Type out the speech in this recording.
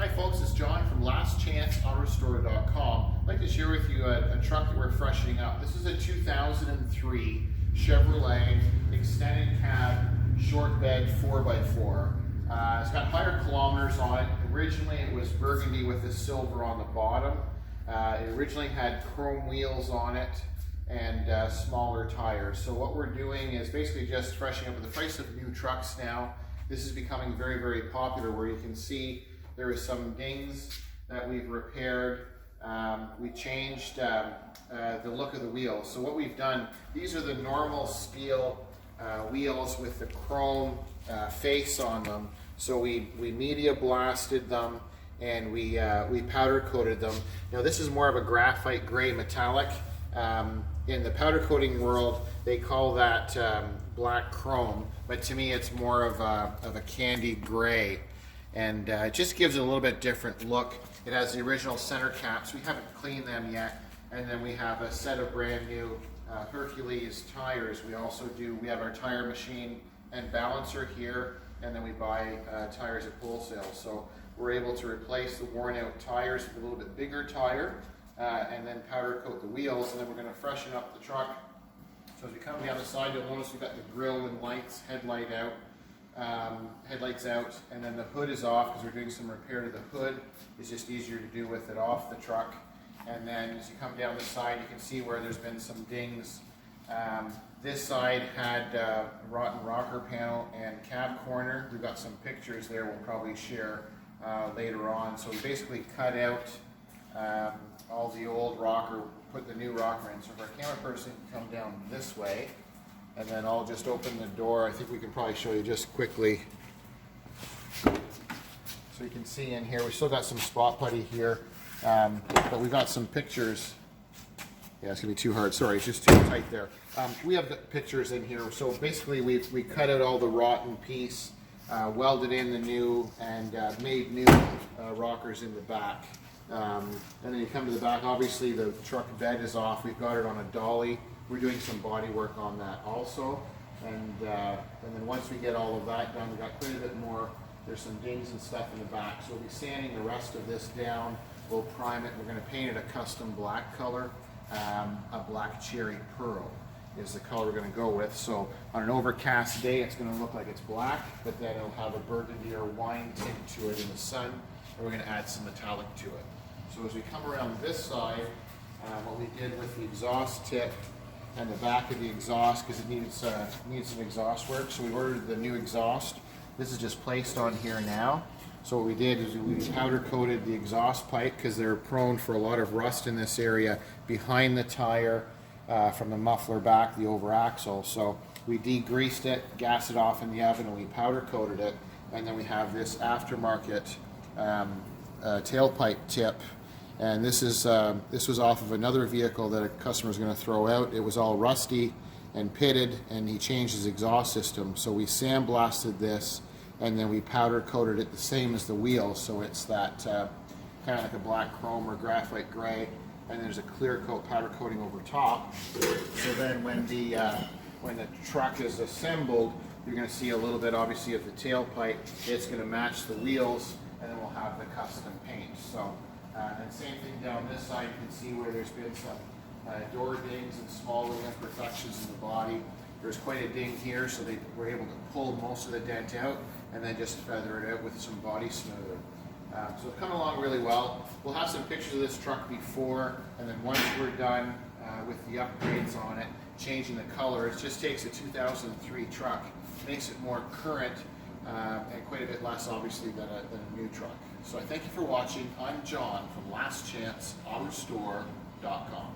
Hi folks, it's John from lastchanceautorestore.com. I'd like to share with you a truck that we're freshening up. This is a 2003 Chevrolet extended cab short bed 4x4. It's got higher kilometers on it. Originally it was burgundy with the silver on the bottom. It originally had chrome wheels on it and smaller tires. So what we're doing is basically just freshening up. With the price of new trucks now, this is becoming very, very popular, where you can see there is some dings that we've repaired. We changed the look of the wheels. So what we've done, these are the normal steel wheels with the chrome face on them. So we media blasted them and we powder coated them. Now this is more of a graphite gray metallic. In the powder coating world, they call that black chrome, but to me it's more of a candy gray. And it just gives it a little bit different look. It has the original center caps. We haven't cleaned them yet. And then we have a set of brand new Hercules tires. We have our tire machine and balancer here, and then we buy tires at wholesale. So we're able to replace the worn out tires with a little bit bigger tire, and then powder coat the wheels, and then we're going to freshen up the truck. So as we come down the side, you'll notice we've got the grille and lights, headlights out, and then the hood is off because we're doing some repair to the hood. It's just easier to do with it off the truck. And then as you come down the side, you can see where there's been some dings. This side had rotten rocker panel and cab corner. We've got some pictures there we'll probably share later on. So we basically cut out all the old rocker, put the new rocker in. So if our camera person can come down this way, and then I'll just open the door. I think we can probably show you just quickly. So you can see in here, we still got some spot putty here, but we've got some pictures. Yeah, it's gonna be too hard. Sorry, it's just too tight there. We have the pictures in here. So basically, we cut out all the rotten piece, welded in the new, and made new rockers in the back. And then you come to the back. Obviously, the truck bed is off. We've got it on a dolly. We're doing some body work on that also, and then once we get all of that done, we've got quite a bit more. There's some dings and stuff in the back, so we'll be sanding the rest of this down. We'll prime it. We're going to paint it a custom black color. A black cherry pearl is the color we're going to go with. So on an overcast day, it's going to look like it's black, but then it'll have a burgundy or wine tint to it in the sun, and we're going to add some metallic to it. So as we come around this side, what we did with the exhaust tip and the back of the exhaust, because it needs some exhaust work. So we ordered the new exhaust. This is just placed on here now. So what we did is we powder coated the exhaust pipe, because they're prone for a lot of rust in this area behind the tire, from the muffler back, the over axle. So we degreased it, gassed it off in the oven, and we powder coated it. And then we have this aftermarket tailpipe tip. And this was off of another vehicle that a customer was going to throw out. It was all rusty and pitted, and he changed his exhaust system. So we sandblasted this, and then we powder coated it the same as the wheels. So it's that kind of like a black chrome or graphite gray, and there's a clear coat powder coating over top. So then when the truck is assembled, you're going to see a little bit obviously of the tailpipe. It's going to match the wheels, and then we'll have the custom paint. So. And same thing down this side, you can see where there's been some door dings and small little imperfections in the body. There's quite a ding here, so they were able to pull most of the dent out and then just feather it out with some body smoother. So it's come along really well. We'll have some pictures of this truck before, and then once we're done with the upgrades on it, changing the color, it just takes a 2003 truck, makes it more current, and quite a bit less obviously than a new truck. So I thank you for watching. I'm John from lastchanceautorestore.com.